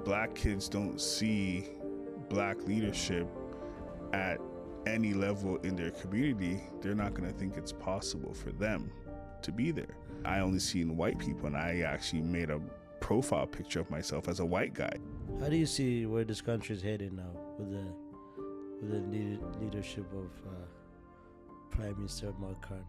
black kids don't see black leadership at any level in their community, they're not going to think it's possible for them to be there. I only seen white people, and I actually made a profile picture of myself as a white guy. How do you see where this country is headed now with the leadership of Prime Minister Mark Carney?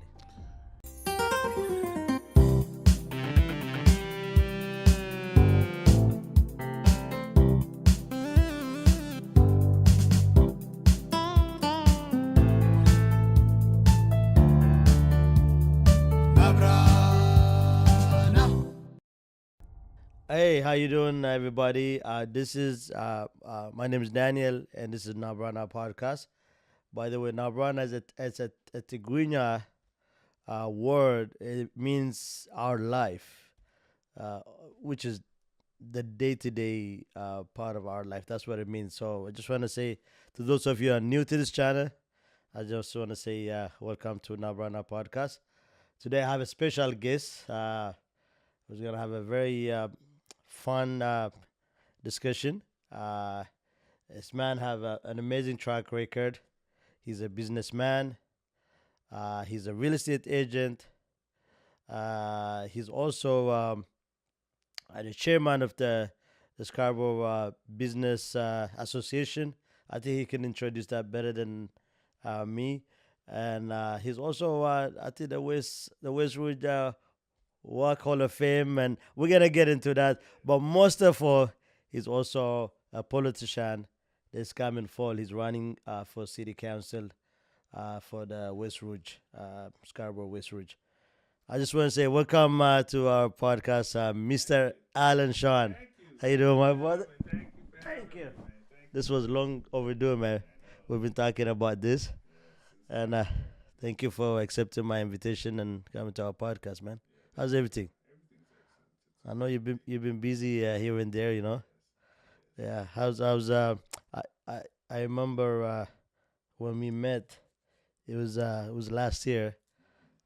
Hey, how you doing, everybody? This is my name is Daniel, and this is NABRANA podcast. By the way, NABRANA is a Tigrigna word. It means our life, which is the day-to-day part of our life. That's what it means. So I just want to say to those of you who are new to this channel, I just want to say welcome to NABRANA podcast. Today I have a special guest. We're going to have a very fun discussion. This man have an amazing track record. He's a businessman. He's a real estate agent. He's also the chairman of the Scarborough Business Association. I think he can introduce that better than me. And he's also I think the West Rouge Walk Hall of Fame, and we're gonna get into that. But most of all, he's also a politician. This coming fall, he's running for city council for the West Rouge, Scarborough West Rouge. I just want to say welcome to our podcast, Mr. Alan Shawn. How you doing, my brother? Thank you. This was long overdue, man. We've been talking about this, and thank you for accepting my invitation and coming to our podcast, man. How's everything? I know you've been busy here and there, you know. Yeah. How's I remember when we met. It was last year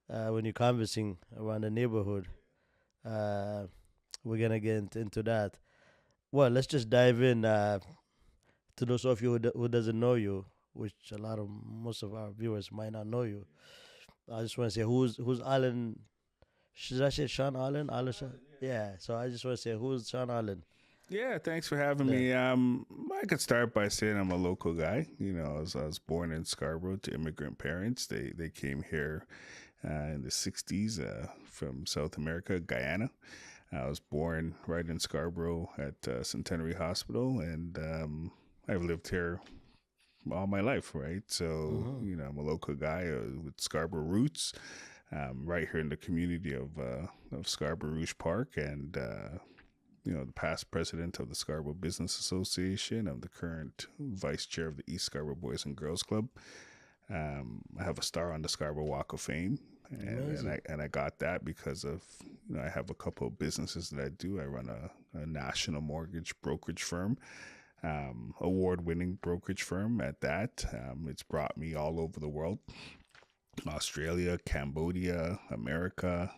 when you're conversing around the neighborhood. We're gonna get into that. Well, let's just dive in to those of you who doesn't know you, which most of our viewers might not know you. I just want to say who's Alan. Should I say Shawn Allen? Yeah. So I just want to say, who's Shawn Allen? Yeah, thanks for having me. I could start by saying I'm a local guy. You know, I was born in Scarborough to immigrant parents. They came here in the 60s from South America, Guyana. I was born right in Scarborough at Centenary Hospital, and I've lived here all my life, right? So, you know, I'm a local guy with Scarborough roots. Right here in the community of Scarborough Rouge Park, and you know, the past president of the Scarborough Business Association. I'm the current vice chair of the East Scarborough Boys and Girls Club. I have a star on the Scarborough Walk of Fame, and I got that because of, you know, I have a couple of businesses that I do. I run a national mortgage brokerage firm. Award-winning brokerage firm at that. It's brought me all over the world. Australia, Cambodia, America,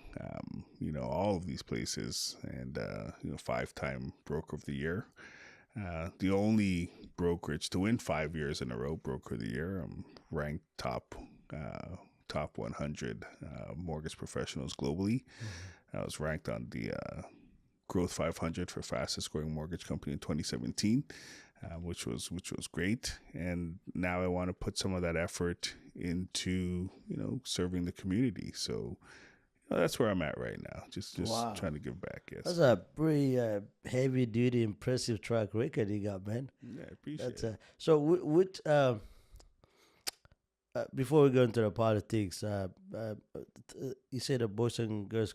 you know, all of these places, and you know, 5-time broker of the year. The only brokerage to win 5 years in a row, broker of the year. I'm ranked top 100 mortgage professionals globally. I was ranked on the Growth 500 for fastest growing mortgage company in 2017. Which was great, and now I want to put some of that effort into, you know, serving the community. So, you know, that's where I'm at right now. Just wow. Trying to give back. Yes, that's a pretty heavy duty, impressive track record you got, man. Yeah, I appreciate it. So, what? Before we go into the politics, you say the Boys and Girls.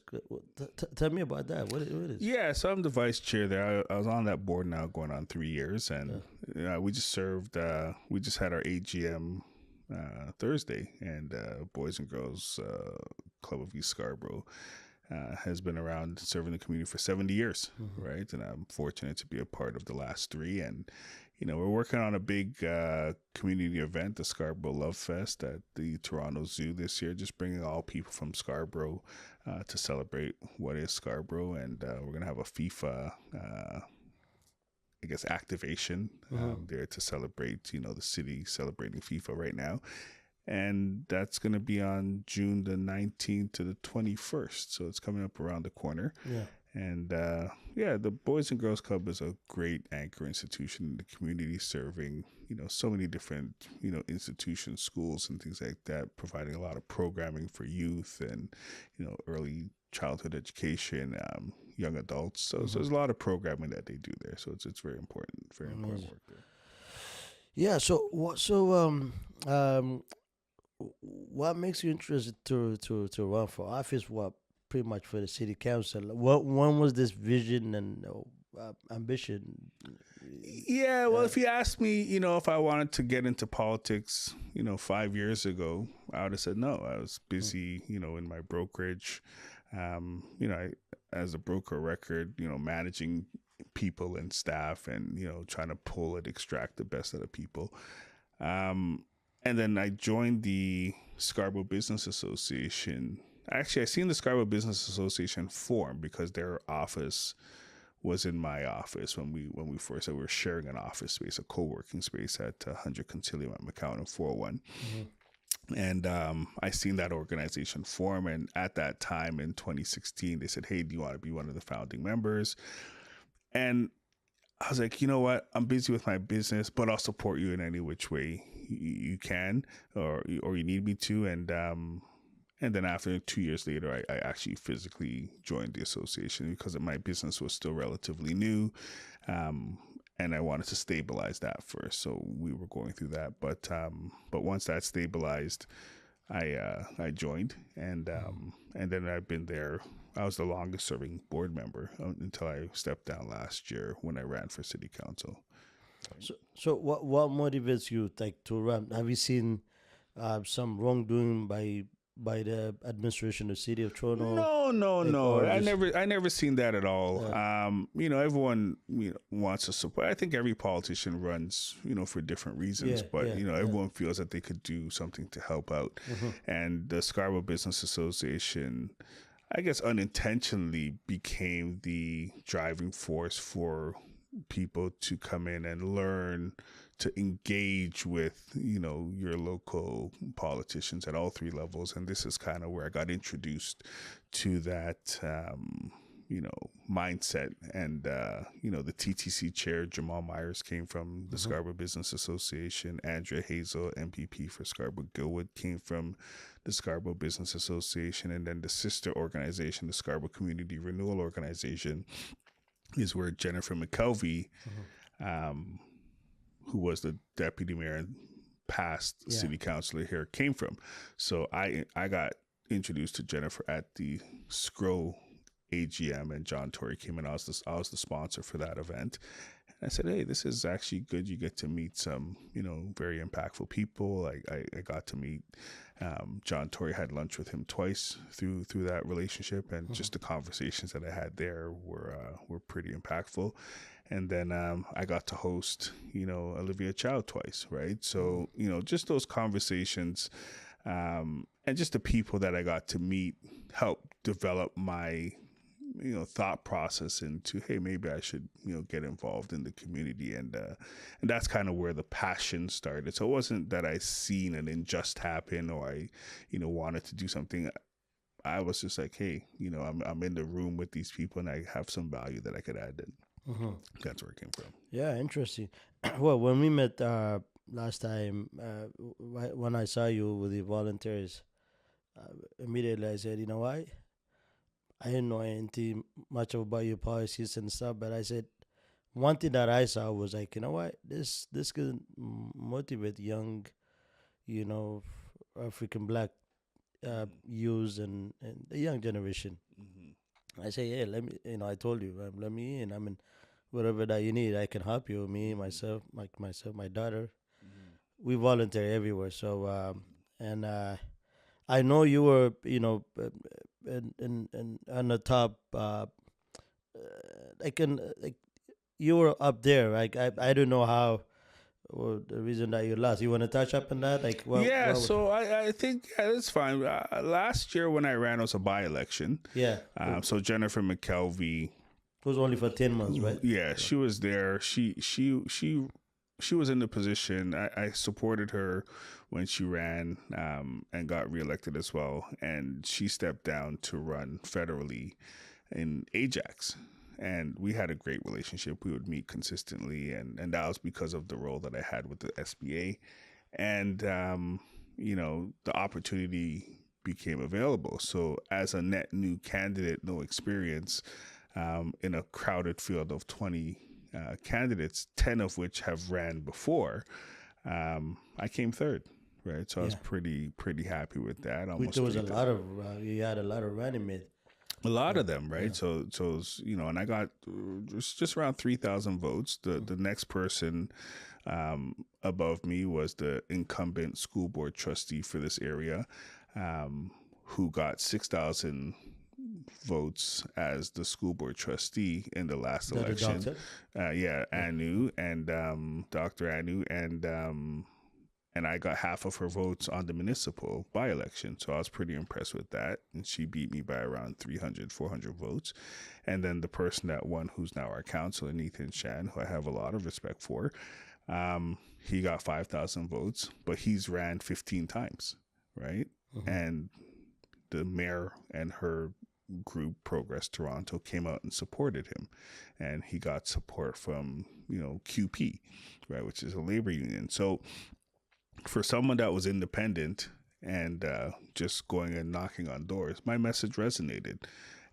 Tell me about that. What is? Yeah, so I'm the vice chair there. I was on that board now, going on 3 years, and we just served. We just had our AGM Thursday, and Boys and Girls Club of East Scarborough has been around serving the community for 70 years, right? And I'm fortunate to be a part of the last 3, and you know, we're working on a big community event, the Scarborough Love Fest at the Toronto Zoo this year, just bringing all people from Scarborough to celebrate what is Scarborough. And we're going to have a FIFA, guess, activation there to celebrate, you know, the city celebrating FIFA right now. And that's going to be on June the 19th to the 21st. So it's coming up around the corner. Yeah. And yeah, the Boys and Girls Club is a great anchor institution in the community, serving, you know, so many different, you know, institutions, schools and things like that, providing a lot of programming for youth and, you know, early childhood education, young adults. So there's a lot of programming that they do there. So it's very important work there. Yeah. So what makes you interested to run for office? What pretty much for the city council? When was this vision and ambition? Yeah, well, if you asked me, you know, if I wanted to get into politics, you know, 5 years ago, I would have said no. I was busy, you know, in my brokerage. You know, as a broker record, you know, managing people and staff and, you know, trying to pull and extract the best out of people. And then I joined the Scarborough Business Association. Actually, I seen the Scarborough Business Association form because their office was in my office when we first said we were sharing an office space, a co-working space at 100 Concilium at McCown and 401. And I seen that organization form. And at that time in 2016, they said, hey, do you want to be one of the founding members? And I was like, you know what? I'm busy with my business, but I'll support you in any which way you can or you need me to. And then after 2 years later, I actually physically joined the association because my business was still relatively new. And I wanted to stabilize that first. So we were going through that. But once that stabilized, I joined. And then I've been there. I was the longest serving board member until I stepped down last year when I ran for city council. So what motivates you to run? Have you seen some wrongdoing by the administration of the city of Toronto? No. I never seen that at all. Yeah. You know, everyone wants to support. I think every politician runs, you know, for different reasons, but everyone feels that they could do something to help out. And the Scarborough Business Association, I guess, unintentionally became the driving force for people to come in and learn to engage with, you know, your local politicians at all three levels. And this is kind of where I got introduced to that, you know, mindset. And, you know, the TTC chair, Jamal Myers, came from the Scarborough Business Association. Andrea Hazel, MPP for Scarborough-Gilwood, came from the Scarborough Business Association. And then the sister organization, the Scarborough Community Renewal Organization, is where Jennifer McKelvey, who was the deputy mayor and past city councilor here, came from. So I got introduced to Jennifer at the SCRO AGM, and John Tory came in. I was the sponsor for that event. And I said, hey, this is actually good. You get to meet some, you know, very impactful people. I got to meet John Tory, had lunch with him twice through that relationship, and just the conversations that I had there were pretty impactful. And then I got to host, you know, Olivia Chow twice, right? So, you know, just those conversations and just the people that I got to meet helped develop my, you know, thought process into, hey, maybe I should, you know, get involved in the community. And that's kind of where the passion started. So it wasn't that I seen an injustice happen or I, you know, wanted to do something. I was just like, hey, you know, I'm in the room with these people and I have some value that I could add in. That's where it came from. Yeah, interesting. Well, when we met last time, when I saw you with the volunteers, immediately I said, you know what? I didn't know anything much about your policies and stuff, but I said, one thing that I saw was like, you know what? This can motivate young, you know, African Black youth and the young generation. I say, yeah, let me, you know, I told you, let me in. I mean, whatever that you need, I can help you. Me, myself, my daughter, we volunteer everywhere. So, and I know you were, you know, in on the top, like you were up there. Like I don't know how. Or the reason that you lost. You want to touch up on that? Like, well, so I think that's fine. Last year when I ran, it was a by-election. Yeah. So Jennifer McKelvey It was only for 10 months, right? Yeah, she was there. She was in the position. I supported her when she ran and got reelected as well. And she stepped down to run federally in Ajax. And we had a great relationship. We would meet consistently. And that was because of the role that I had with the SBA. And, the opportunity became available. So as a net new candidate, no experience, in a crowded field of 20 candidates, 10 of which have ran before, I came third, right? So I was pretty happy with that. Which there was a lot of, you had a lot of running mates. A lot of them, right? So it was, and I got just around 3,000 votes. The next person above me was the incumbent school board trustee for this area, who got 6,000 votes as the school board trustee in the last election. Anu and Dr. Anu, and I got half of her votes on the municipal by-election. So I was pretty impressed with that. And she beat me by around 300, 400 votes. And then the person that won, who's now our councillor, Nathan Shan, who I have a lot of respect for, he got 5,000 votes, but he's ran 15 times, right? And the mayor and her group, Progress Toronto, came out and supported him. And he got support from, QP, right, which is a labor union. So for someone that was independent and just going and knocking on doors, my message resonated.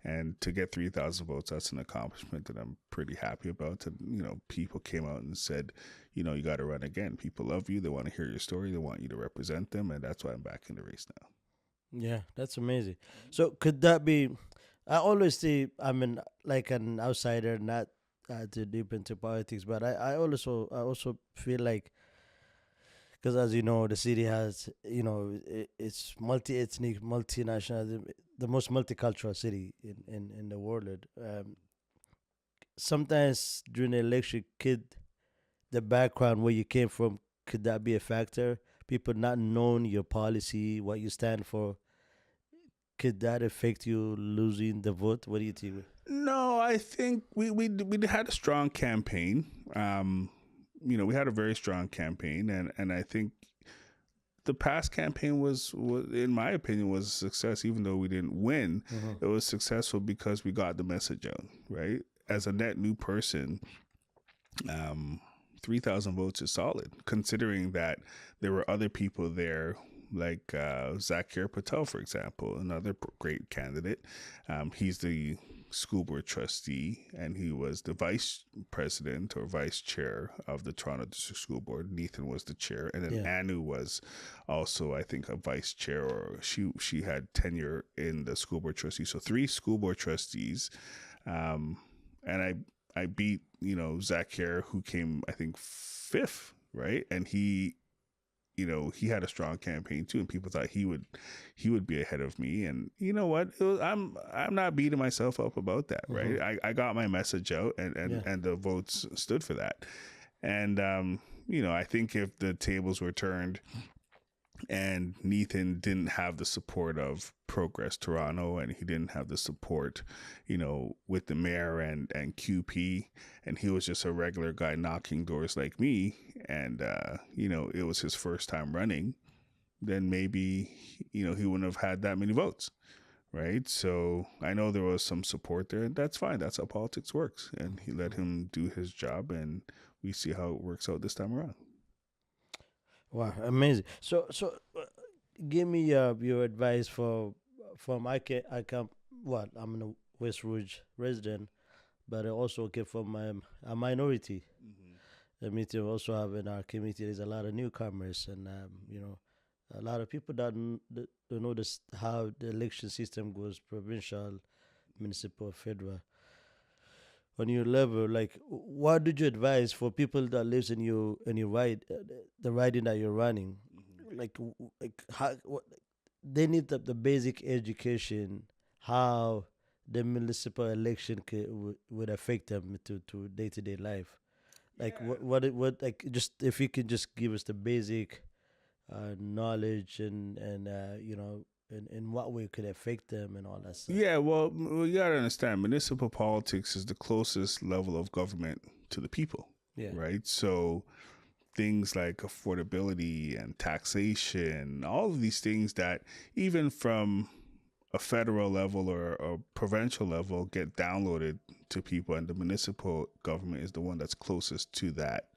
And to get 3,000 votes, that's an accomplishment that I'm pretty happy about. And, people came out and said, you got to run again. People love you. They want to hear your story. They want you to represent them. And that's why I'm back in the race now. Yeah, that's amazing. So could that be, I always see, like an outsider, not too deep into politics, but I also feel like, because as you know, the city has, it's multi-ethnic, multinational, the most multicultural city in the world. Sometimes during the election, could the background where you came from, could that be a factor? People not knowing your policy, what you stand for, could that affect you losing the vote? What do you think? No, I think we had a strong campaign. We had a very strong campaign, and I think the past campaign was, in my opinion, was a success. Even though we didn't win, it was successful because we got the message out, right? As a net new person, 3,000 votes is solid, considering that there were other people there, like Zakir Patel, for example, another great candidate. He's the school board trustee, and he was the vice president or vice chair of the Toronto District School Board. Nathan was the chair, and then Anu was also, I think, a vice chair, or she had tenure in the school board trustee. So 3 school board trustees, and I beat Zakir, who came, I think, 5th, right? And he had a strong campaign too, and people thought he would be ahead of me. And you know what? I'm not beating myself up about that, right? I got my message out, and the votes stood for that. And I think if the tables were turned and Nathan didn't have the support of Progress Toronto, and he didn't have the support, with the mayor and QP, and he was just a regular guy knocking doors like me, and it was his first time running, then maybe he wouldn't have had that many votes, right? So I know there was some support there, and that's fine. That's how politics works, and he let him do his job, and we see how it works out this time around. Wow, amazing. So give me your advice for from I'm in a West Rouge resident, but I also came from a minority. The meeting also have in our community. There's a lot of newcomers, and a lot of people that don't know how the election system goes, provincial, municipal, federal. On your level, like, what did you advise for people that lives in your the riding that you're running? Like how they need the basic education, how the municipal election would affect them to day-to-day life. Like what like, just if you could just give us the basic knowledge and in what way could affect them and all that stuff. Yeah, well, you got to understand, municipal politics is the closest level of government to the people, Yeah. right? So things like affordability and taxation, all of these things that even from a federal level or a provincial level get downloaded to people, and the municipal government is the one that's closest to that,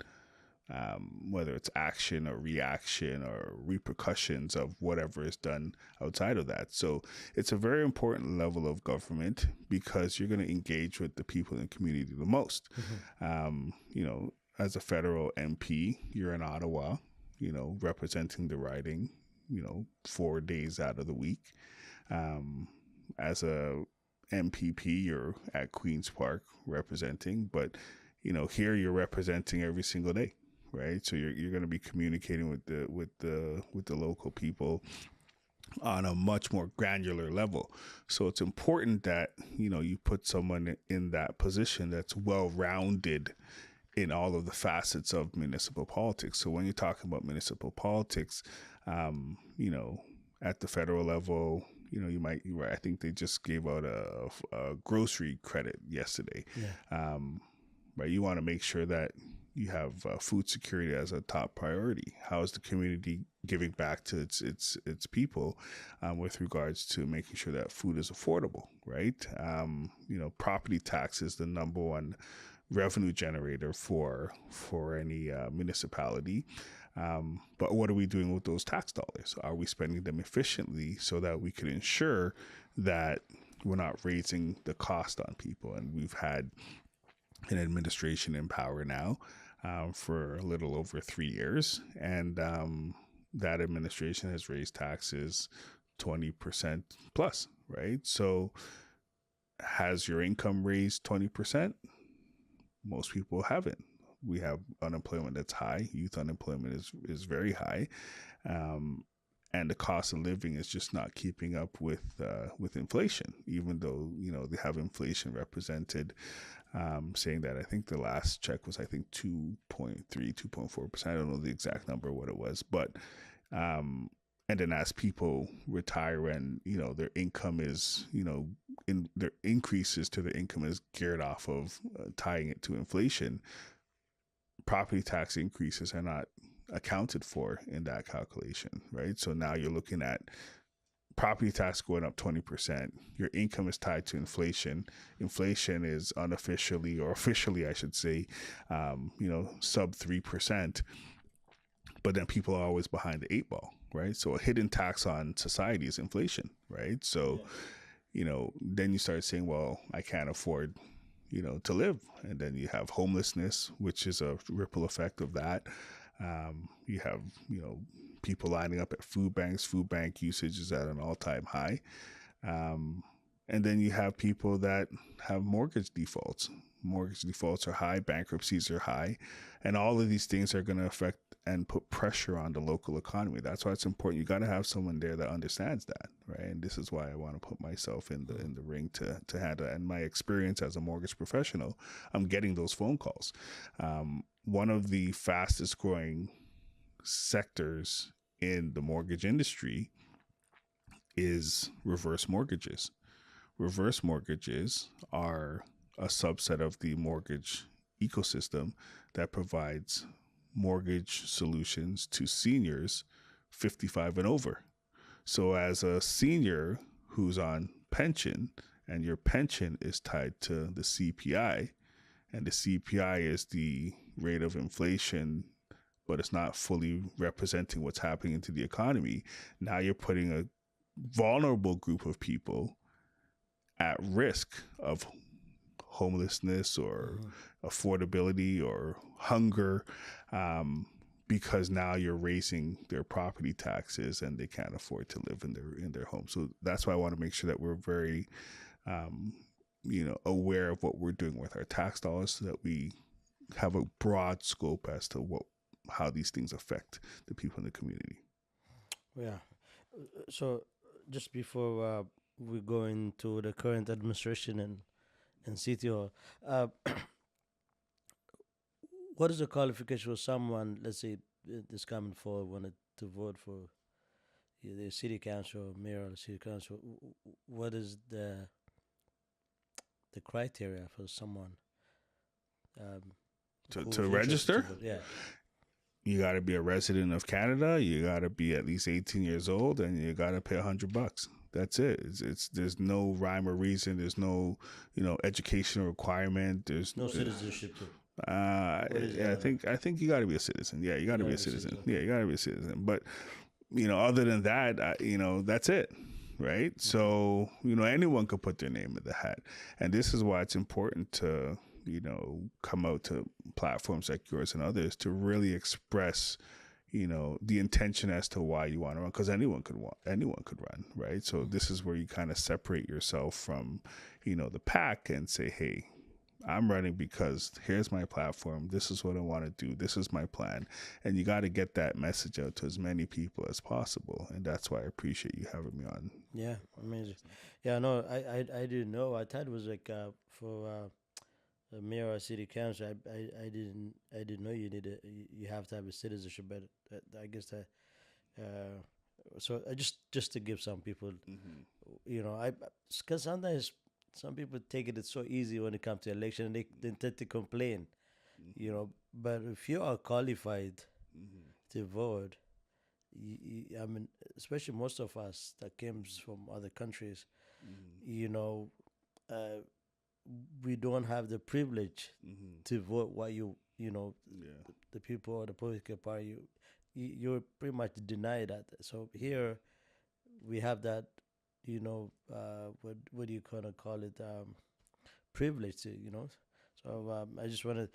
whether it's action or reaction or repercussions of whatever is done outside of that. So it's a very important level of government because you're going to engage with the people in the community the most. You know, as a federal MP, you're in Ottawa, you know, representing the riding, you know, 4 days out of the week. As a MPP, you're at Queen's Park representing, but you know, here you're representing every single day, right? So you're going to be communicating with the local people on a much more granular level. So it's important that, you know, you put someone in that position that's well-rounded in all of the facets of municipal politics. So when you're talking about municipal politics, you know, at the federal level, you know, I think they just gave out a grocery credit yesterday. Yeah. Right. You want to make sure that you have food security as a top priority. How is the community giving back to its people with regards to making sure that food is affordable, right? You know, property tax is the number one revenue generator for any municipality. But what are we doing with those tax dollars? Are we spending them efficiently so that we can ensure that we're not raising the cost on people? And we've had an administration in power now for a little over 3 years, and that administration has raised taxes 20% plus, right? So has your income raised 20%? Most people haven't. We have unemployment that's high. Youth unemployment is very high, and the cost of living is just not keeping up with inflation. Even though, you know, they have inflation represented, saying that I think the last check was 2.3, 2.4%. I don't know the exact number what it was, but and then as people retire and, you know, their income is, you know, in their increases to their income is geared off of tying it to inflation, property tax increases are not accounted for in that calculation, right? So now you're looking at property tax going up 20%. Your income is tied to inflation. Inflation is unofficially, or officially, I should say, you know, sub 3%. But then people are always behind the 8 ball, right? So a hidden tax on society is inflation, right? So, you know, then you start saying, well, I can't afford, you know, to live. And then you have homelessness, which is a ripple effect of that. You have, you know, people lining up at food banks. Food bank usage is at an all-time high. And then you have people that have mortgage defaults. Mortgage defaults are high, bankruptcies are high, and all of these things are going to affect and put pressure on the local economy. That's why it's important. You got to have someone there that understands that, right? And this is why I want to put myself in the ring to handle it. And my experience as a mortgage professional, I'm getting those phone calls. One of the fastest growing sectors in the mortgage industry is reverse mortgages. Reverse mortgages are a subset of the mortgage ecosystem that provides mortgage solutions to seniors 55 and over. So as a senior who's on pension and your pension is tied to the CPI, and the CPI is the rate of inflation, but it's not fully representing what's happening into the economy, now you're putting a vulnerable group of people at risk of homelessness or affordability or hunger, because now you're raising their property taxes and they can't afford to live in their home. So that's why I want to make sure that we're very, you know, aware of what we're doing with our tax dollars, so that we have a broad scope as to how these things affect the people in the community. Yeah. So just before we go into the current administration and City Hall, what is the qualification for someone, let's say, this coming forward wanted to vote for the city council, mayor of the city council, what is the criteria for someone um, To who's interested register, vote? Yeah. you got to be a resident of Canada. You got to be at least 18 years old, and you got to pay $100. That's it. It's there's no rhyme or reason. There's no educational requirement. There's No citizenship too. yeah, I think you got to be a citizen. Yeah, you got to be a citizen. Okay. Yeah, you got to be a citizen. But other than that, that's it, right? So anyone could put their name in the hat, and this is why it's important to come out to platforms like yours and others to really express the intention as to why you want to run, because anyone could run, right? So this is where you kind of separate yourself from the pack and say, hey, I'm running because here's my platform. This is what I want to do. This is my plan. And you got to get that message out to as many people as possible. And that's why I appreciate you having me on. Yeah, amazing. Yeah, no, I didn't know. I thought it was like for the mayor or city council. I didn't know you have to have a citizenship. But I guess that so I just to give some people, I because sometimes some people take it so easy when it comes to election, and they tend to complain, But if you are qualified to vote, I mean, especially most of us that comes from other countries, uh, we don't have the privilege to vote what the people or the political party, you're pretty much denied that. So here we have that, what do you kind of call it, privilege to, So I just wanted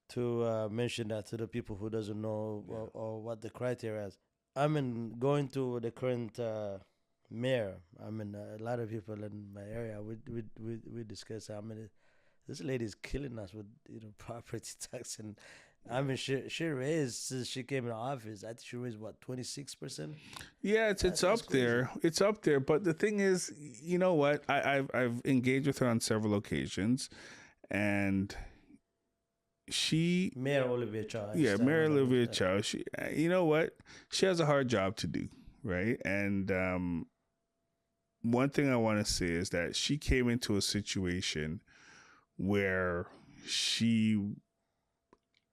to mention that to the people who doesn't know or what the criteria is. I mean, going to the current mayor. I mean, a lot of people in my area we discuss. I mean, this lady is killing us with property tax, and I mean she raised since she came in office. I think she raised what 26%. Yeah, it's up there. It's up there. But the thing is, you know what? I've engaged with her on several occasions, and Mayor Olivia Chow. Yeah, Mayor Olivia Chow. She, you know what? She has a hard job to do, right? And one thing I want to say is that she came into a situation where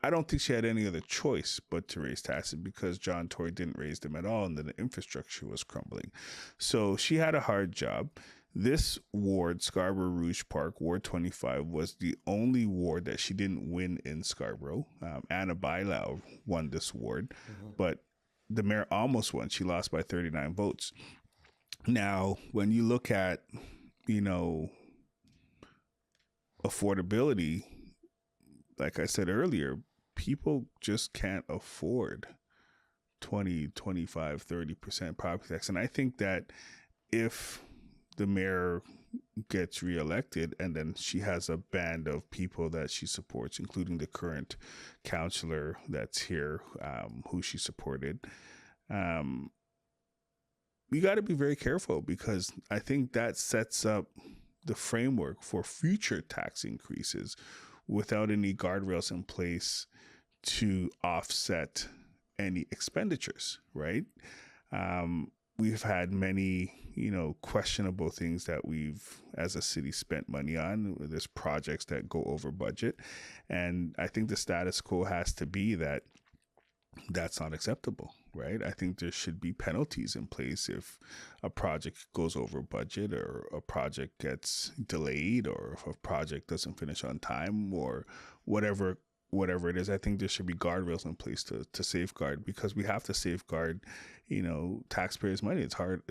I don't think she had any other choice but to raise taxes because John Tory didn't raise them at all, and then the infrastructure was crumbling. So she had a hard job. This ward, Scarborough Rouge Park, Ward 25, was the only ward that she didn't win in Scarborough. Anna Bailau won this ward, but the mayor almost won. She lost by 39 votes. Now, when you look at, affordability, like I said earlier, people just can't afford 20, 25, 30% property tax. And I think that if the mayor gets reelected and then she has a band of people that she supports, including the current councillor that's here, who she supported, you got to be very careful, because I think that sets up the framework for future tax increases without any guardrails in place to offset any expenditures, right? We've had many, questionable things that we've, as a city, spent money on. There's projects that go over budget. And I think the status quo has to be that that's not acceptable, right? I think there should be penalties in place if a project goes over budget, or a project gets delayed, or if a project doesn't finish on time, or whatever it is. I think there should be guardrails in place to safeguard, because we have to safeguard, taxpayers' money. It's hard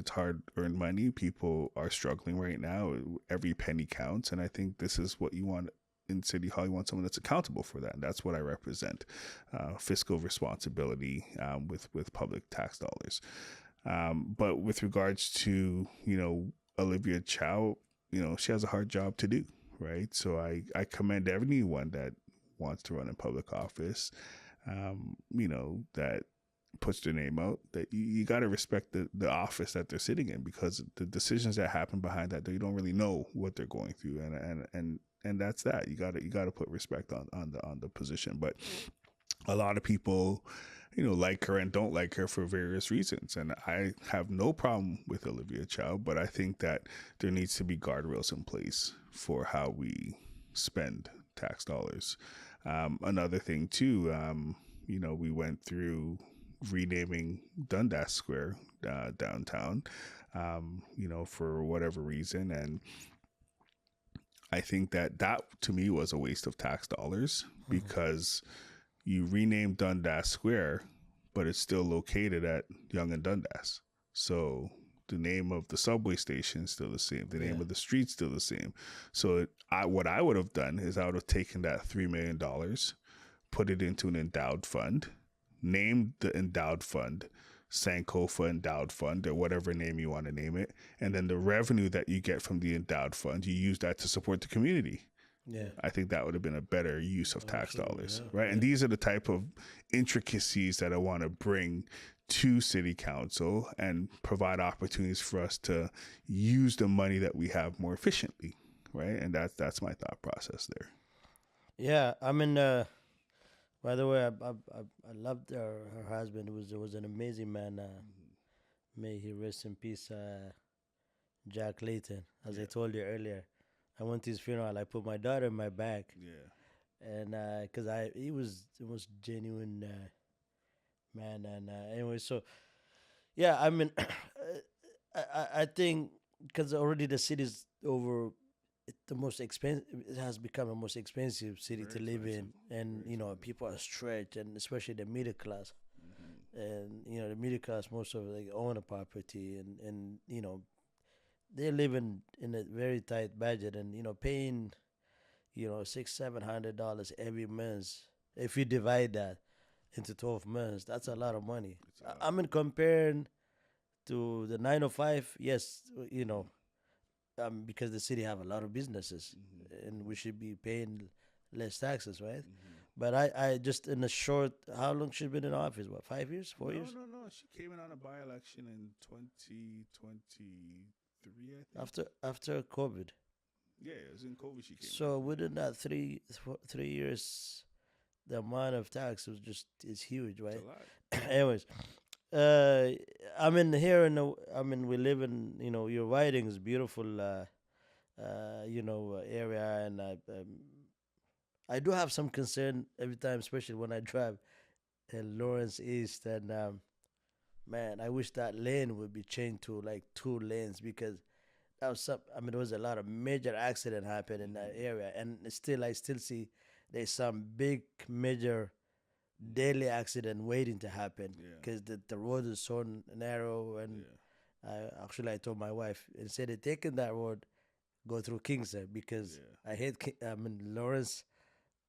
earned money. People are struggling right now. Every penny counts. And I think this is what you want in City Hall. You want someone that's accountable for that. And that's what I represent, fiscal responsibility with public tax dollars. But with regards to, Olivia Chow, she has a hard job to do, right? So I commend everyone that wants to run in public office, that puts their name out, that you got to respect the office that they're sitting in, because the decisions that happen behind that, you don't really know what they're going through. And that's that. You got to put respect on the position. But a lot of people like her and don't like her for various reasons. And I have no problem with Olivia Chow, but I think that there needs to be guardrails in place for how we spend tax dollars. Another thing too, we went through renaming Dundas Square downtown, for whatever reason. And I think that to me was a waste of tax dollars because you renamed Dundas Square, but it's still located at Yonge and Dundas. So the name of the subway station is still the same. The name of the street's still the same. So what I would have done is I would have taken that $3 million, put it into an endowed fund, named the endowed fund Sankofa Endowed Fund, or whatever name you want to name it. And then the revenue that you get from the endowed fund, you use that to support the community. Yeah, I think that would have been a better use of tax dollars, right? Yeah. And these are the type of intricacies that I want to bring to City Council and provide opportunities for us to use the money that we have more efficiently, right? And that's my thought process there. Yeah, I mean, by the way, I loved her husband. Was an amazing man. May he rest in peace, Jack Layton. As I told you earlier, I went to his funeral. I put my daughter in my back. Yeah. And because he was the most genuine man. And anyway, so yeah, I mean, I think because already the city's over. The most expensive. It has become the most expensive city to live in, and people are stretched, and especially the middle class. And the middle class, most of like own a property, and they're living in a very tight budget, and paying $600-700 every month. If you divide that into 12 months, that's a lot of money. I mean, comparing to the 905, yes, because the city have a lot of businesses, and we should be paying less taxes, right? But I just in a short, how long she been in office? What, 5 years, 4 years? No. She came in on a by-election in 2023, I think. After COVID. Yeah, it was in COVID she came. So within that 3 years, the amount of tax is huge, right? It's a lot. Anyways. I mean, here we live in, your writing is beautiful, area, and I do have some concern every time, especially when I drive in Lawrence East, and man, I wish that lane would be changed to like 2 lanes, because that was there was a lot of major accident happen in that area, and I still see there's some big major daily accident waiting to happen, because the road is so narrow. And I told my wife, instead of taking that road, go through Kingston, because I hate Lawrence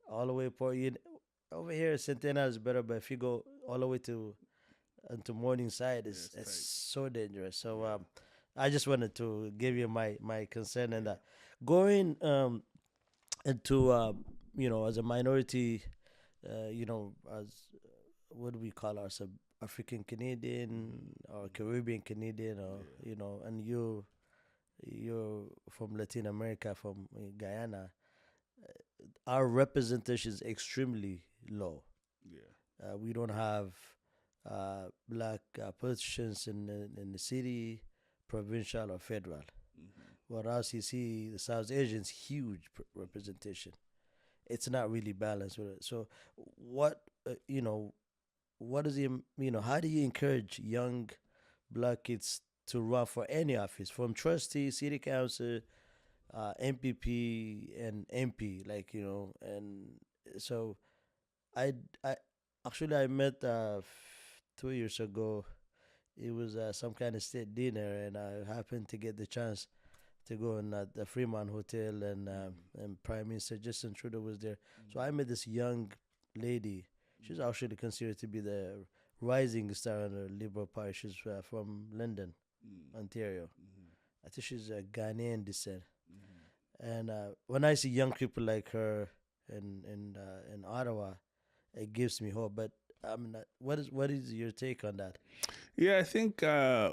all the way over here. Centennial is better, but if you go all the way to Morningside, it's so dangerous. So I just wanted to give you my concern, and that going into as a minority, as what do we call ourselves, African Canadian or Caribbean Canadian, or and you're from Latin America, from Guyana. Our representation is extremely low. We don't have black politicians in the city, provincial or federal. Whereas you see the South Asians, huge representation. It's not really balanced with it. So what what is how do you encourage young black kids to run for any office, from trustee, city council, MPP, and MP, and so I actually I met 2 years ago. It was some kind of state dinner, and I happened to get the chance to go in at the Fremont Hotel, and Prime Minister Justin Trudeau was there. So I met this young lady. She's actually considered to be the rising star in the Liberal Party. She's from London, Ontario. I think she's a Ghanaian descent. And when I see young people like her in Ottawa, it gives me hope. But I mean, what is your take on that? Yeah, I think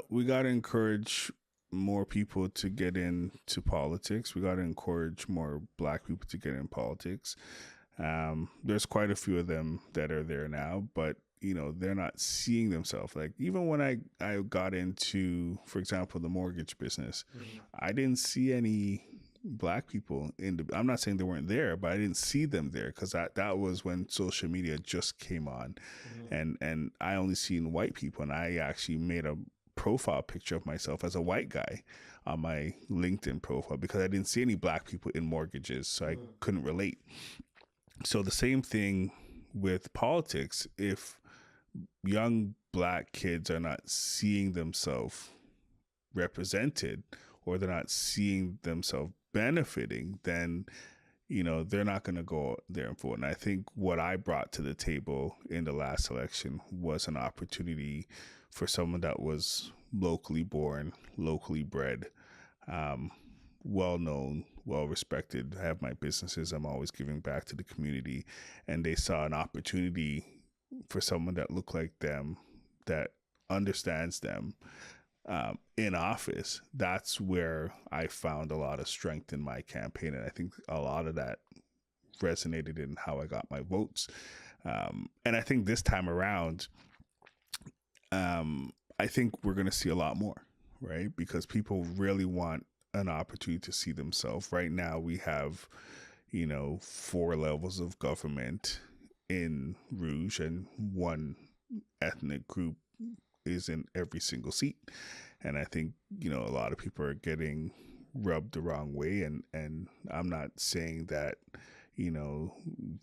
we got to encourage more people to get into politics. We got to encourage more black people to get in politics. There's quite a few of them that are there now, but they're not seeing themselves. Like even when I got into, for example, the mortgage business, I didn't see any black people I'm not saying they weren't there, but I didn't see them there because that was when social media just came on, and I only seen white people, and I actually made a profile picture of myself as a white guy on my LinkedIn profile because I didn't see any black people in mortgages, so I couldn't relate. So the same thing with politics. If young black kids are not seeing themselves represented, or they're not seeing themselves benefiting, then they're not going to go there and vote. And I think what I brought to the table in the last election was an opportunity for someone that was locally born, locally bred, well known, well respected. I have my businesses. I'm always giving back to the community, and they saw an opportunity for someone that looked like them, that understands them, in office. That's where I found a lot of strength in my campaign, and I think a lot of that resonated in how I got my votes. And I think this time around, I think we're going to see a lot more, right? Because people really want an opportunity to see themselves. Right now, we have, 4 levels of government in Rouge, and one ethnic group is in every single seat. And I think, a lot of people are getting rubbed the wrong way. And I'm not saying that,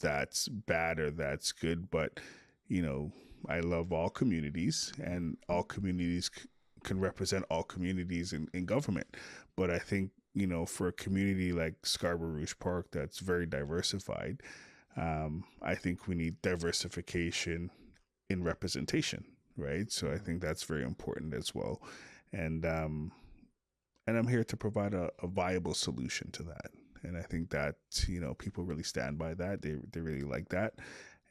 that's bad or that's good, but, I love all communities, and all communities can represent all communities in government. But I think, for a community like Scarborough Rouge Park that's very diversified, I think we need diversification in representation, right? So I think that's very important as well. And I'm here to provide a viable solution to that. And I think that, people really stand by that. They really like that.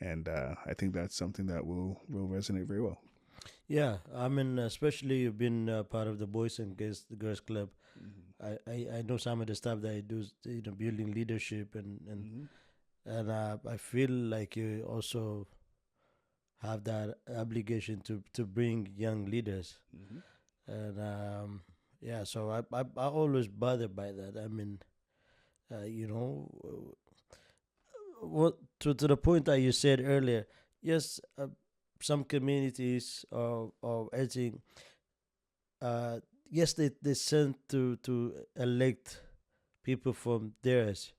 And I think that's something that will resonate very well. Yeah, I mean, especially you've been part of the Boys and Girls Club. I know some of the stuff that you do, building leadership, and I feel like you also have that obligation to bring young leaders. And yeah, so I always bothered by that. I mean, you know, what to the point that you said earlier. Yes, some communities or anything. Yes, they send to elect people from theirs.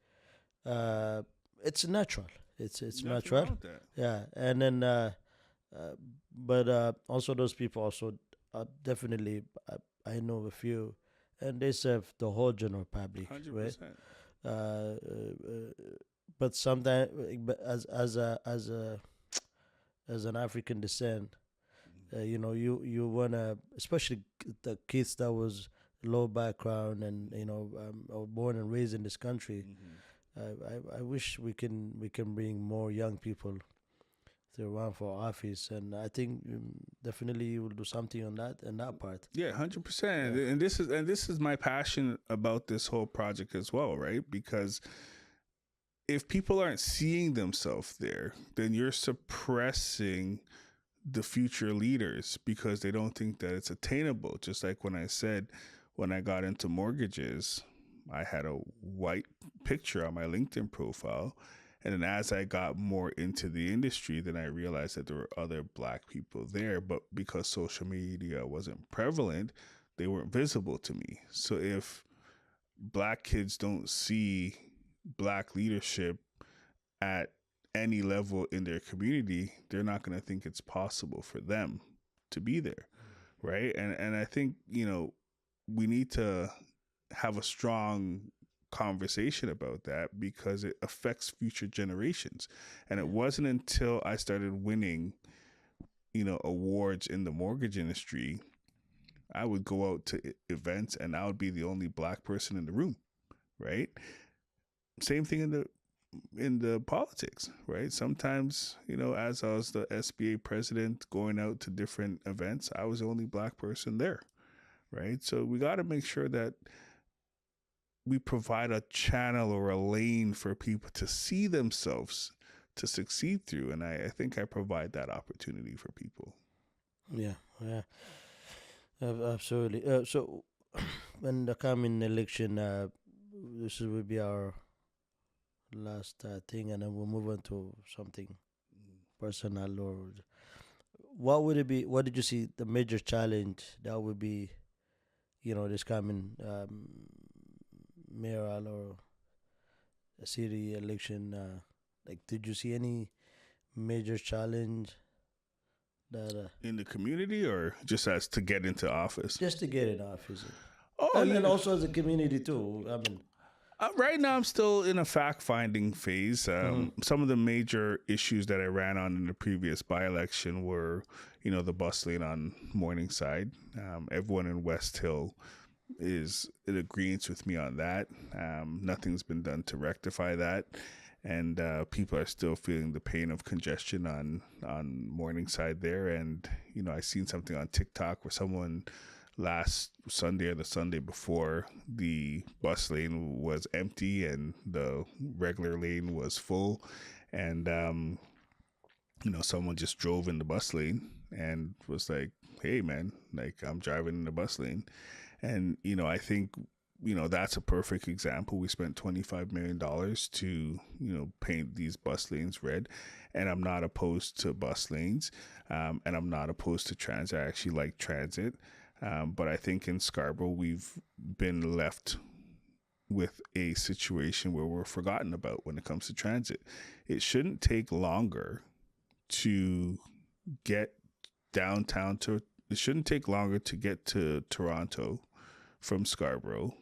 Uh, it's natural. It's Nothing natural. wrong with that. Yeah, and then but also those people also definitely I know a few, and they serve the whole general public, right? 100%. Uh, uh, but sometimes, but as an African descent, you wanna, especially the kids that was low background and are born and raised in this country. I wish we can bring more young people to run for office, and I think definitely you will do something on that part. Yeah, 100%. Yeah. And this is my passion about this whole project as well, right? Because if people aren't seeing themselves there, then you're suppressing the future leaders because they don't think that it's attainable. Just like when I said, when I got into mortgages, I had a white picture on my LinkedIn profile. And then as I got more into the industry, then I realized that there were other black people there. But because social media wasn't prevalent, they weren't visible to me. So if black kids don't see black leadership at any level in their community, they're not going to think it's possible for them to be there, right? And I think we need to have a strong conversation about that because it affects future generations. And it wasn't until I started winning awards in the mortgage industry, I would go out to events and I would be the only black person in the room, right? Same thing in the politics, right? Sometimes, as I was the SBA president going out to different events, I was the only black person there, right? So we got to make sure that we provide a channel or a lane for people to see themselves, succeed through. And I think I provide that opportunity for people. Yeah, yeah, absolutely. So, when the coming election, this will be our last thing, and then we'll move on to something personal. Or what would it be? What did you see the major challenge that would be? This coming mayoral or a city election. Like, did you see any major challenge that In the community, or just as to get into office? just to get in office, Oh, and then also as a community too? I mean, right now I'm still in a fact-finding phase. Mhm. Some of the major issues that I ran on in the previous by-election were, the bus lane on Morningside. Everyone in West Hill is in agreement with me on that. Nothing's been done to rectify that, and people are still feeling the pain of congestion on Morningside there. And I seen something on TikTok where someone last Sunday or the Sunday before, the bus lane was empty and the regular lane was full, and someone just drove in the bus lane and was like, "Hey man, like, I'm driving in the bus lane." And I think that's a perfect example. We spent $25 million to paint these bus lanes red, and I'm not opposed to bus lanes, and I'm not opposed to transit. I actually like transit. But I think in Scarborough, we've been left with a situation where we're forgotten about when it comes to transit. It shouldn't take longer to get downtown to, it shouldn't take longer to get to Toronto from Scarborough.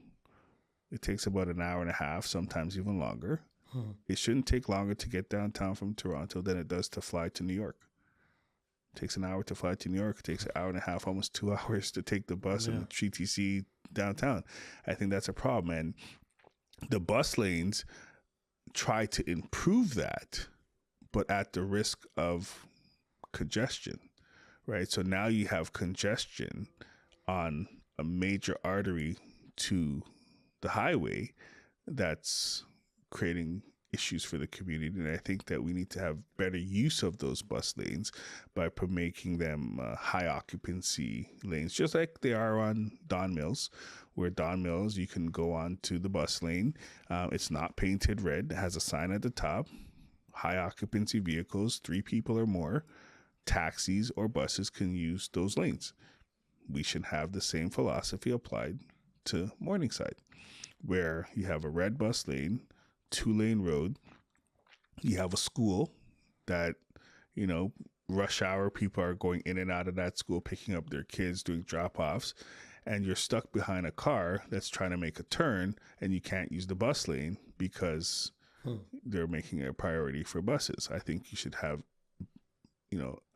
It takes about an hour and a half, sometimes even longer. It shouldn't take longer to get downtown from Toronto than it does to fly to New York. It takes an hour to fly to New York. It takes an hour and a half, almost 2 hours to take the bus and the GTC downtown. I think that's a problem. And the bus lanes try to improve that, but at the risk of congestion, right? So now you have congestion on a major artery to the highway that's creating issues for the community. And I think that we need to have better use of those bus lanes by making them high occupancy lanes, just like they are on Don Mills, where Don Mills, you can go on to the bus lane. It's not painted red. It has a sign at the top. High occupancy vehicles, 3 people or more, taxis or buses can use those lanes. We should have the same philosophy applied to Morningside, where you have a red bus lane, 2-lane road. You have a school that, rush hour, people are going in and out of that school, picking up their kids, doing drop-offs, and you're stuck behind a car that's trying to make a turn, and you can't use the bus lane because they're making it a priority for buses. I think you should have,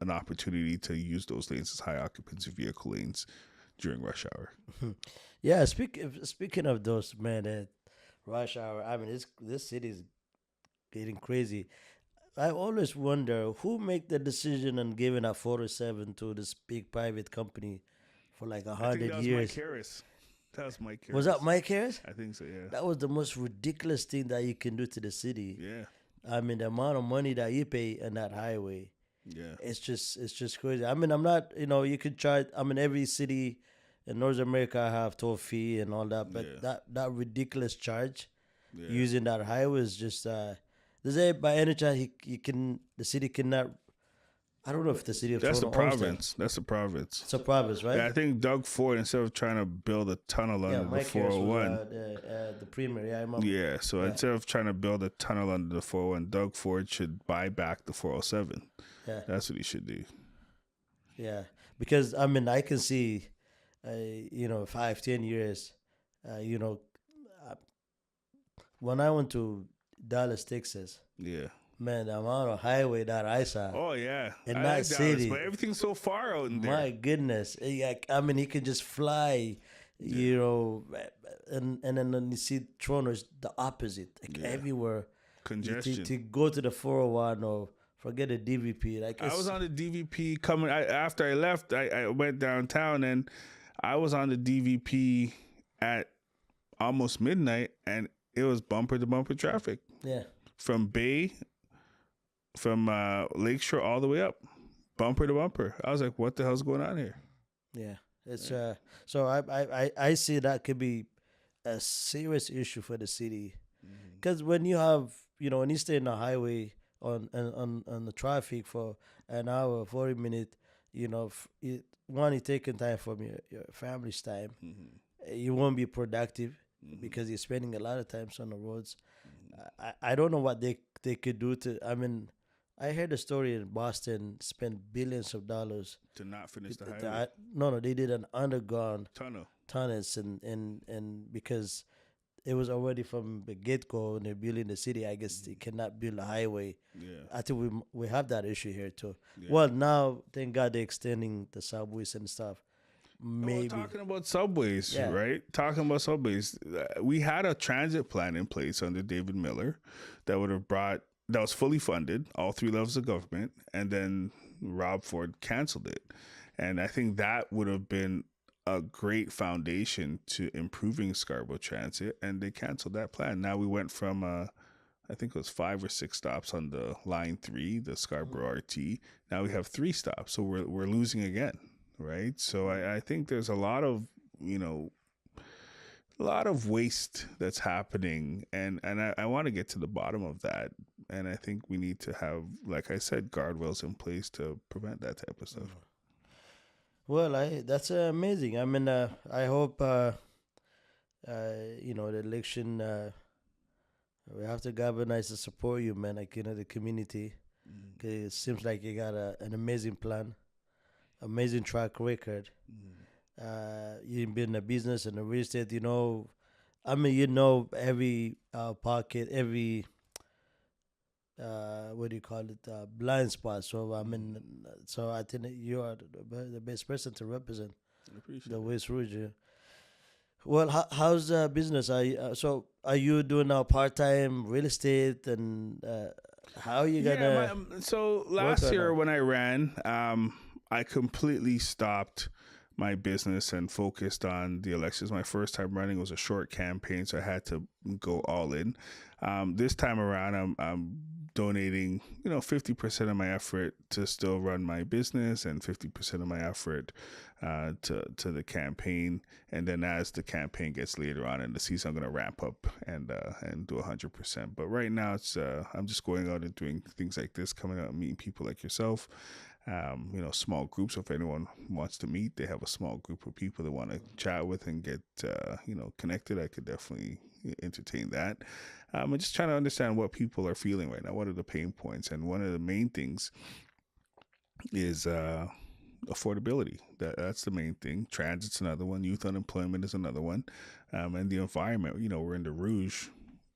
an opportunity to use those lanes as high occupancy vehicle lanes during rush hour. Yeah, speaking of those, man, rush hour. I mean, this city is getting crazy. I always wonder who make the decision on giving a 407 to this big private company for like 100 years. Mike Harris. That was Mike Harris. Was that Mike Harris? I think so, yeah. That was the most ridiculous thing that you can do to the city. Yeah. I mean, the amount of money that you pay on that highway. Yeah. It's just crazy. I mean, I'm not, you could charge, I mean, every city in North America have toll fee and all that, but that ridiculous charge using that highway is just, does it by any chance the city cannot, I don't know if the city of That's the Toronto owns that. province. That's the province. It's a province, right? Yeah, I think Doug Ford, instead of trying to build a tunnel under the Mike Harris 401. was, the premier, I remember. Yeah, so instead of trying to build a tunnel under the 401, Doug Ford should buy back the 407. Yeah. That's what he should do. Yeah, because I mean, I can see, 5-10 years, when I went to Dallas, Texas. Yeah. Man, the amount of highway that I saw. Oh yeah, in I that like city, Dallas, but everything's so far out in there. My goodness, I mean, he can just fly, and then you see Toronto is the opposite, everywhere. Congestion. To go to the 401 or forget the DVP. Like I was on the DVP coming after I left. I went downtown and I was on the DVP at almost midnight, and it was bumper to bumper traffic. Yeah. From Bay from Lakeshore all the way up, bumper to bumper. I was like, what the hell's going on here? Yeah, it's so I see that could be a serious issue for the city, because when you have, when you stay in the highway on the traffic for an hour 40 minutes, one, you're taking time from your family's time. You won't be productive because you're spending a lot of times on the roads. I don't know what they could do to. I mean, I heard a story in Boston spent billions of dollars To not finish the highway. No, they did an underground Tunnels. and because it was already from the get go and they're building the city. I guess they cannot build a highway. Yeah. I think we have that issue here too. Yeah. Well, now thank God they're extending the subways and stuff. Maybe Well, talking about subways, Yeah. right? Talking about subways, we had a transit plan in place under David Miller that was fully funded, all three levels of government, and then Rob Ford canceled it. And I think that would have been a great foundation to improving Scarborough Transit, and they canceled that plan. Now we went from I think it was 5 or 6 stops on the line 3, the Scarborough RT. Now we have 3 stops, so we're losing again, right? So I think there's a lot of waste that's happening, and I want to get to the bottom of that. And I think we need to have, like I said, guardrails in place to prevent that type of stuff. Well, that's amazing. I mean, I hope the election. We have to galvanize to support you, man. Like the community. 'Cause it seems like you got an amazing plan, amazing track record. You've been in the business and the real estate. I mean, every pocket, every what do you call it, blind spot. So I mean, so I think that you are the best person to represent I appreciate the it. West Rouge. Well, how's business? Are you doing now part time real estate, and how are you gonna? So last on year that? when I ran, I completely stopped my business and focused on the elections. My first time running was a short campaign, so I had to go all in. This time around, I'm donating, 50% of my effort to still run my business and 50% of my effort to the campaign. And then as the campaign gets later on in the season, I'm going to ramp up and do 100%. But right now, it's I'm just going out and doing things like this, coming out and meeting people like yourself. Small groups. So if anyone wants to meet, they have a small group of people they want to chat with and get, connected. I could definitely entertain that. I'm just trying to understand what people are feeling right now. What are the pain points? And one of the main things is affordability. That's the main thing. Transit's another one. Youth unemployment is another one. And the environment. We're in the Rouge,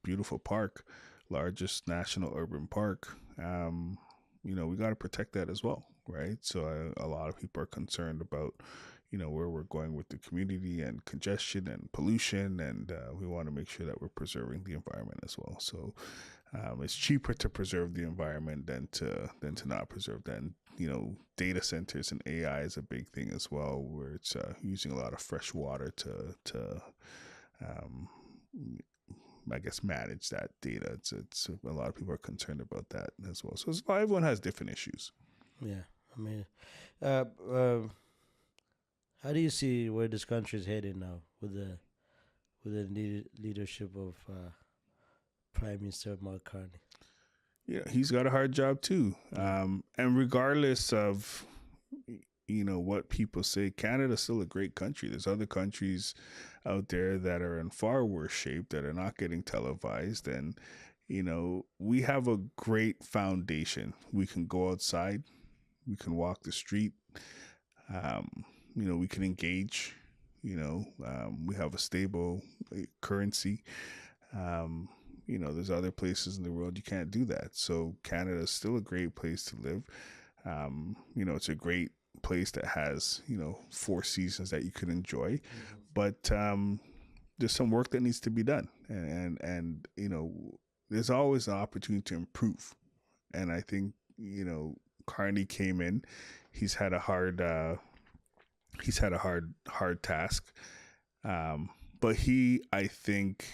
beautiful park, largest national urban park. We got to protect that as well, right? So a lot of people are concerned about, where we're going with the community and congestion and pollution, and we want to make sure that we're preserving the environment as well. So it's cheaper to preserve the environment than to not preserve that. And, data centers and AI is a big thing as well, where it's using a lot of fresh water to I guess manage that data. It's a lot of people are concerned about that as well. So everyone has different issues. Yeah, I mean, how do you see where this country is heading now with the leadership of Prime Minister Mark Carney? Yeah, he's got a hard job too. And regardless of what people say, Canada's still a great country. There's other countries out there that are in far worse shape that are not getting televised, and we have a great foundation. We can go outside, we can walk the street, we can engage. We have a stable currency. There's other places in the world you can't do that. So Canada is still a great place to live. It's a great place that has 4 seasons that you could enjoy, but there's some work that needs to be done, and there's always an opportunity to improve. And I think Carney came in, he's had a hard task, but he, I think,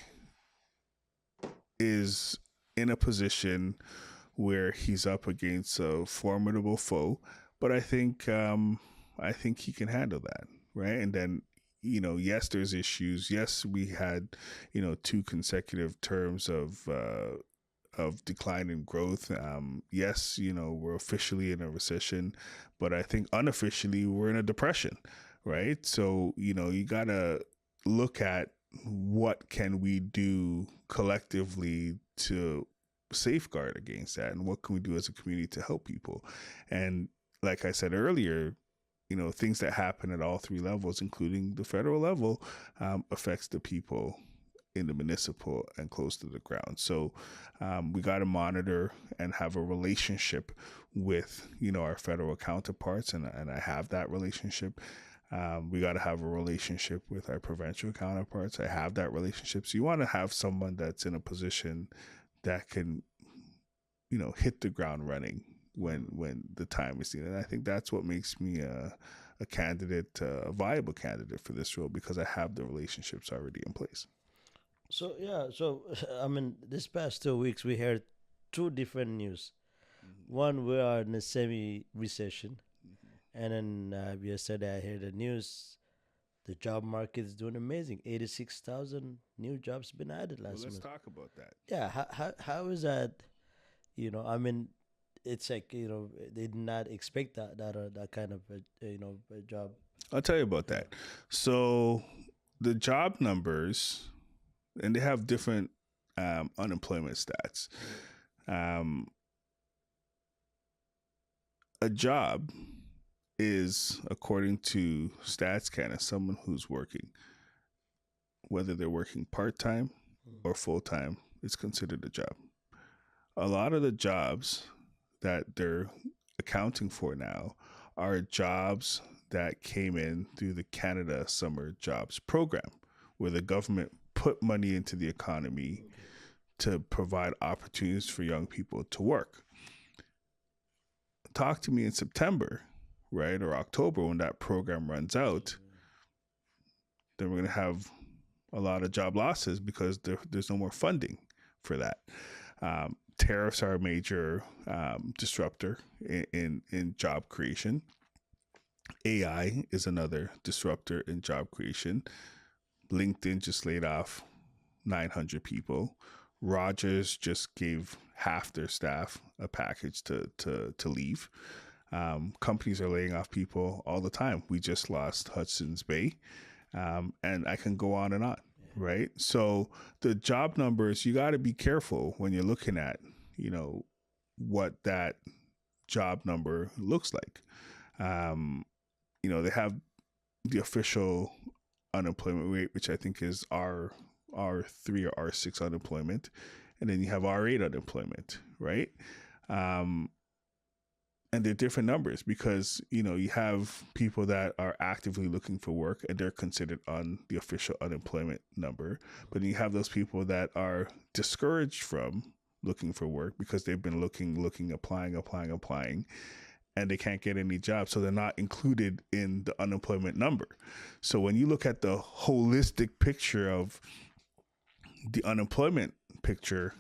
is in a position where he's up against a formidable foe, but I think he can handle that, right? And then, yes, there's issues. Yes, we had, 2 consecutive terms of decline in growth. Yes, we're officially in a recession, but I think unofficially we're in a depression, right? So, you gotta look at what can we do collectively to safeguard against that, and what can we do as a community to help people. And like I said earlier, things that happen at all 3 levels, including the federal level, affects the people in the municipal and close to the ground. So we got to monitor and have a relationship with, our federal counterparts, and I have that relationship. We got to have a relationship with our provincial counterparts. I have that relationship. So you want to have someone that's in a position that can, hit the ground running when the time is needed. And I think that's what makes me a candidate, a viable candidate for this role, because I have the relationships already in place. So this past 2 weeks we heard 2 different news. One, we are in a semi-recession, and then yesterday I heard the news. The job market is doing amazing. 86,000 new jobs been added last month. Let's talk about that. Yeah, how is that? It's like, they did not expect that kind of a job. I'll tell you about that. So the job numbers, and they have different unemployment stats. A job is, according to StatsCanada, someone who's working. Whether they're working part-time or full-time, it's considered a job. A lot of the jobs that they're accounting for now are jobs that came in through the Canada Summer Jobs Program, where the government put money into the economy to provide opportunities for young people to work. Talk to me in September, right, or October, when that program runs out. Then we're going to have a lot of job losses because there's no more funding for that. Tariffs are a major disruptor in job creation. AI is another disruptor in job creation. LinkedIn just laid off 900 people. Rogers just gave half their staff a package to leave. Companies are laying off people all the time. We just lost Hudson's Bay, and I can go on and on, right? So the job numbers, you got to be careful when you're looking at, what that job number looks like. They have the official unemployment rate, which I think is R3 or R6 unemployment, and then you have R8 unemployment, right? And they're different numbers because, you have people that are actively looking for work and they're considered on the official unemployment number. But you have those people that are discouraged from looking for work because they've been looking, applying, and they can't get any jobs. So they're not included in the unemployment number. So when you look at the holistic picture of the unemployment picture,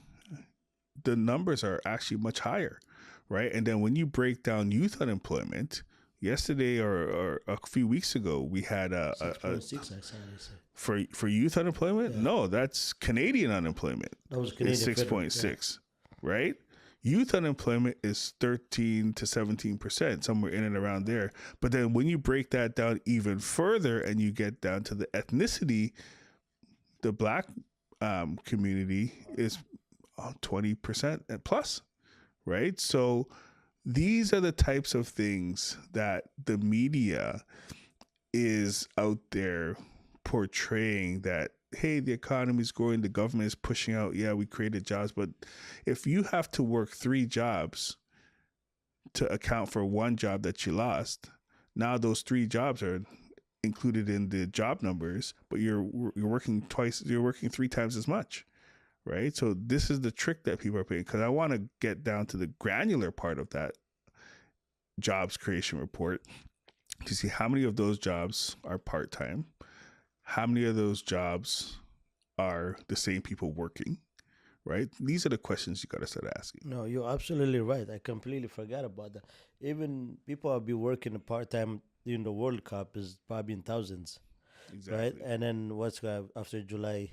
the numbers are actually much higher, right? And then when you break down youth unemployment, yesterday or a few weeks ago, we had a 6.6, I saw. For youth unemployment? Yeah. No, that's Canadian unemployment. That was Canadian. 6.6, right? Youth unemployment is 13 to 17%, somewhere in and around there. But then when you break that down even further and you get down to the ethnicity, the Black community is 20% plus, right? So these are the types of things that the media is out there portraying, that, hey, the economy is growing, the government is pushing out, yeah, we created jobs. But if you have to work 3 jobs to account for 1 job that you lost, now those 3 jobs are included in the job numbers, but you're working 3 times as much, right? So this is the trick that people are playing, because I want to get down to the granular part of that jobs creation report to see how many of those jobs are part-time, how many of those jobs are the same people working, right? These are the questions you got to start asking. No, you're absolutely right. I completely forgot about that. Even people will be working part time during the World Cup is probably in thousands, right? Exactly. And then after July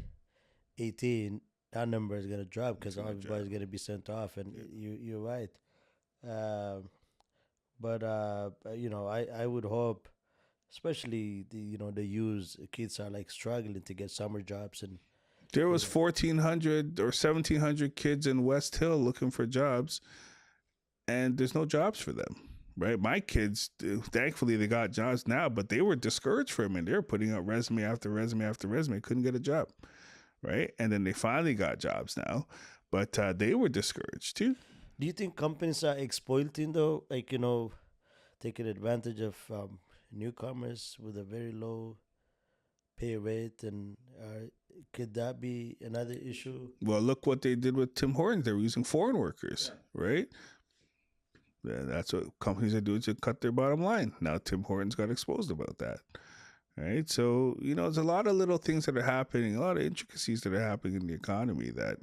18, that number is gonna drop It's because gonna everybody's drop. gonna be sent off. And Yeah. you're right. Um, but I would hope, especially the youth kids are like struggling to get summer jobs and There you was know 1,400 or 1,700 kids in West Hill looking for jobs, and there's no jobs for them. Right, my kids, thankfully, they got jobs now, but they were discouraged from it. They were putting out resume after resume after resume, couldn't get a job. Right, and then they finally got jobs now, but they were discouraged too. Do you think companies are exploiting though, like taking advantage of newcomers with a very low pay rate, and could that be another issue? Well, look what they did with Tim Hortons. They were using foreign workers, right? That's what companies are doing to cut their bottom line. Now Tim Hortons got exposed about that, right? So there's a lot of little things that are happening, a lot of intricacies that are happening in the economy that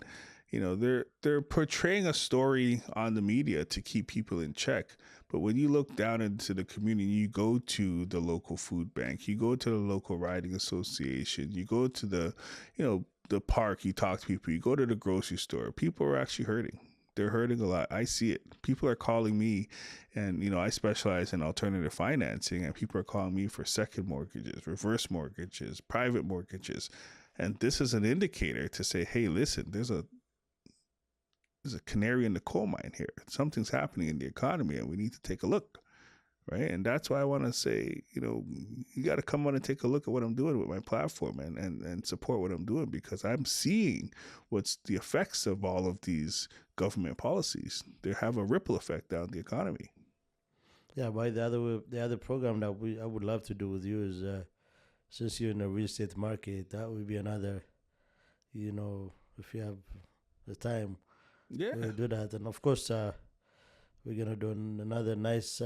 they're portraying a story on the media to keep people in check. But when you look down into the community, you go to the local food bank, you go to the local riding association, you go to the park, you talk to people, you go to the grocery store, people are actually hurting. They're hurting a lot. I see it. People are calling me, and I specialize in alternative financing, and people are calling me for second mortgages, reverse mortgages, private mortgages, and this is an indicator to say, hey, listen, there's a canary in the coal mine here. Something's happening in the economy, and we need to take a look, right? And that's why I want to say, you got to come on and take a look at what I'm doing with my platform and support what I'm doing, because I'm seeing what's the effects of all of these government policies. They have a ripple effect down the economy. Yeah, but the other program that I would love to do with you is since you're in the real estate market, that would be another, if you have the time, Yeah. we'll do that. And of course, we're gonna do another nice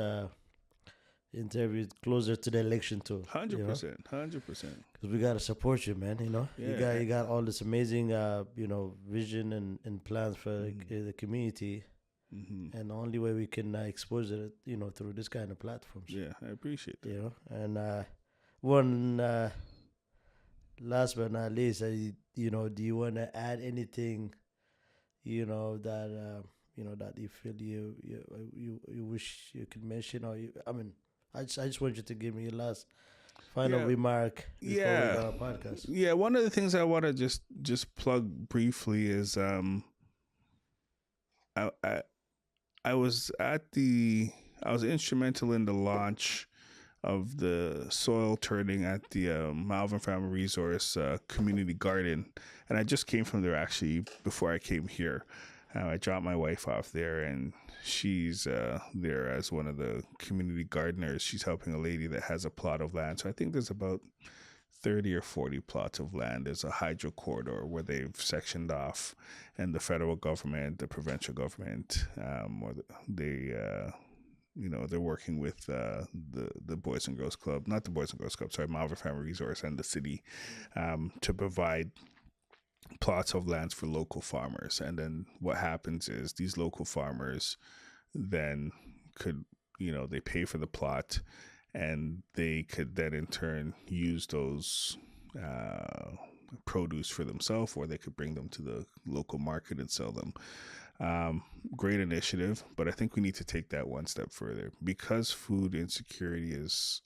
interview closer to the election too. 100%. 100%. Because we gotta support you, man. Yeah. You got all this amazing vision and plans for the community, Mm-hmm. and the only way we can expose it, through this kind of platforms. Yeah, I appreciate that. And one last but not least, do you want to add anything, that you feel you wish you could mention, or I just want you to give me your last final remark before we go our podcast. Yeah, one of the things I want to just plug briefly is I was instrumental in the launch of the soil turning at the Malvern Family Resource Community Garden, and I just came from there actually before I came here. I dropped my wife off there, and she's there as one of the community gardeners. She's helping a lady that has a plot of land. So I think there's about 30 or 40 plots of land. There's a hydro corridor where they've sectioned off, and the federal government, the provincial government, they're working with the Boys and Girls Club, not the Boys and Girls Club, sorry, Malvern Family Resource and the city to provide plots of lands for local farmers. And then what happens is these local farmers then could, they pay for the plot, and they could then in turn use those produce for themselves, or they could bring them to the local market and sell them. Great initiative, but I think we need to take that one step further, because food insecurity is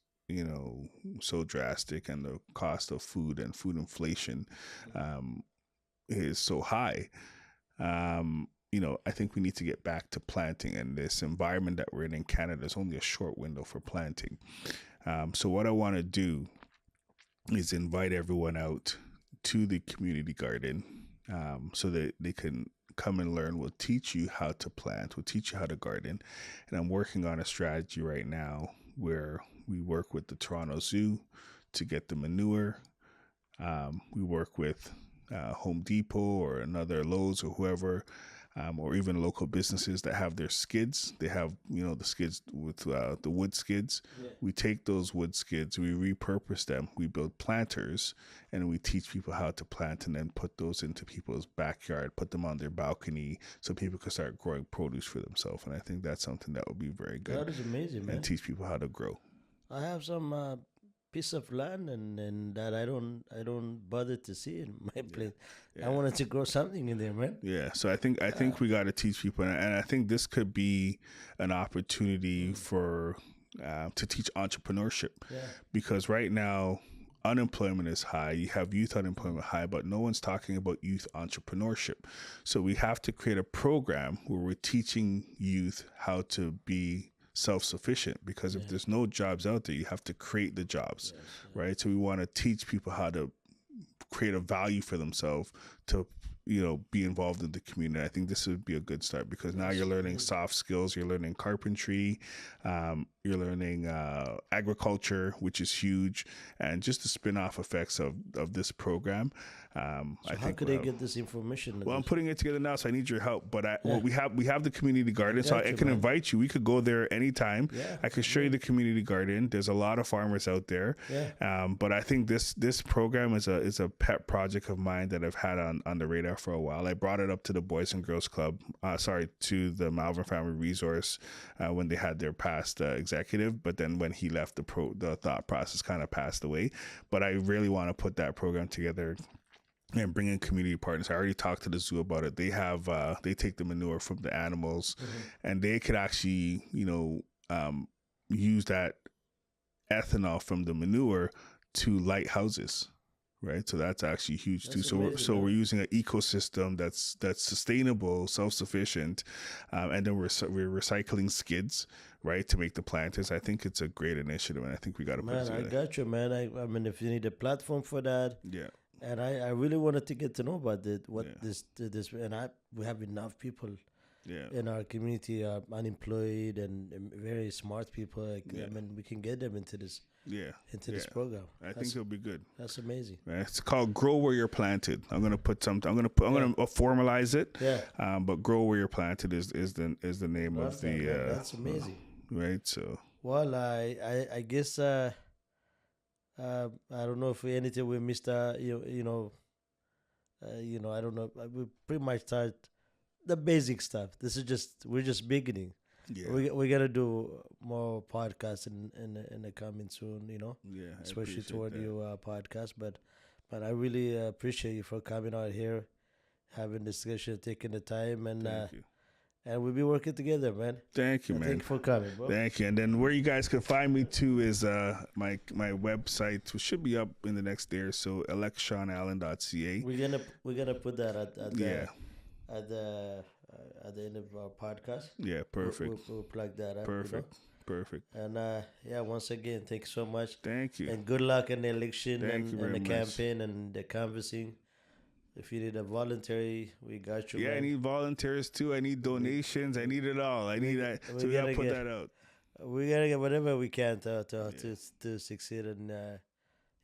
so drastic, and the cost of food and food inflation is so high. I think we need to get back to planting, and this environment that we're in Canada is only a short window for planting. So what I want to do is invite everyone out to the community garden so that they can come and learn. We'll teach you how to plant. We'll teach you how to garden. And I'm working on a strategy right now where we work with the Toronto Zoo to get the manure. We work with Home Depot or another Lowe's or whoever or even local businesses that have their skids. They have, the skids with the wood skids. Yeah. We take those wood skids, we repurpose them, we build planters, and we teach people how to plant and then put those into people's backyard, put them on their balcony so people can start growing produce for themselves. And I think that's something that would be very good. That is amazing, man. And teach people how to grow. I have some piece of land and that I don't bother to see in my place. Yeah. I wanted to grow something in there, man. Yeah, so I think we got to teach people, and I think this could be an opportunity for to teach entrepreneurship, because right now unemployment is high. You have youth unemployment high, but no one's talking about youth entrepreneurship. So we have to create a program where we're teaching youth how to be self-sufficient, because if there's no jobs out there, you have to create the jobs, right? So we want to teach people how to create a value for themselves to be involved in the community. I think this would be a good start, because now you're learning soft skills, you're learning carpentry, you're learning agriculture, which is huge, and just the spin-off effects of this program. So how could they get this information? Well, I'm putting it together now, so I need your help. But well, we have the community garden, so I can invite you. We could go there anytime. I could show you the community garden. There's a lot of farmers out there. But I think this program is a pet project of mine that I've had on the radar for a while. I brought it up to the Boys and Girls Club, to the Malvern Family Resource when they had their past executive. But then when he left, the thought process kind of passed away. But I really want to put that program together and bring in community partners. I already talked to the zoo about it. They have they take the manure from the animals, and they could actually use that ethanol from the manure to light houses, right? So that's actually huge too. So we're using an ecosystem that's sustainable, self-sufficient, and then we're recycling skids, right, to make the planters. I think it's a great initiative, and I think we got to put it together. I got you, man. I mean, if you need a platform for that, And I really wanted to get to know about this, and we have enough people in our community unemployed and very smart people. I mean, we can get them into this this program. I think it'll be good. That's amazing. It's called Grow Where You're Planted. I'm gonna put something. I'm gonna formalize it. But Grow Where You're Planted is the name of the. That's amazing. Right. So. Well, I guess. I don't know if anything we missed. I don't know. We pretty much start the basic stuff. We're just beginning. We're gonna do more podcasts in the coming soon. Especially toward your podcast. But I really appreciate you for coming out here, having discussion, taking the time, and Thank you. And we'll be working together, man. Thank you, man. Thank you for coming, bro. Thank you. And then where you guys can find me too is my website, which should be up in the next day or so, electshawnallen.ca. We're gonna put that at the end of our podcast. Yeah, perfect. We'll plug that up. Perfect. And once again, thank you so much. Thank you. And good luck in the election Thank you very and the much. campaign and the canvassing. If you need a voluntary, we got you. Yeah, man. I need volunteers too. I need donations. I need it all. I need that. So we gotta put that out. We gotta get whatever we can to succeed in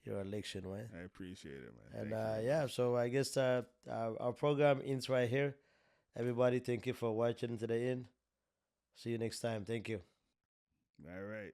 your election, right? I appreciate it, man. And so I guess our program ends right here. Everybody, thank you for watching to the end. See you next time. Thank you. All right.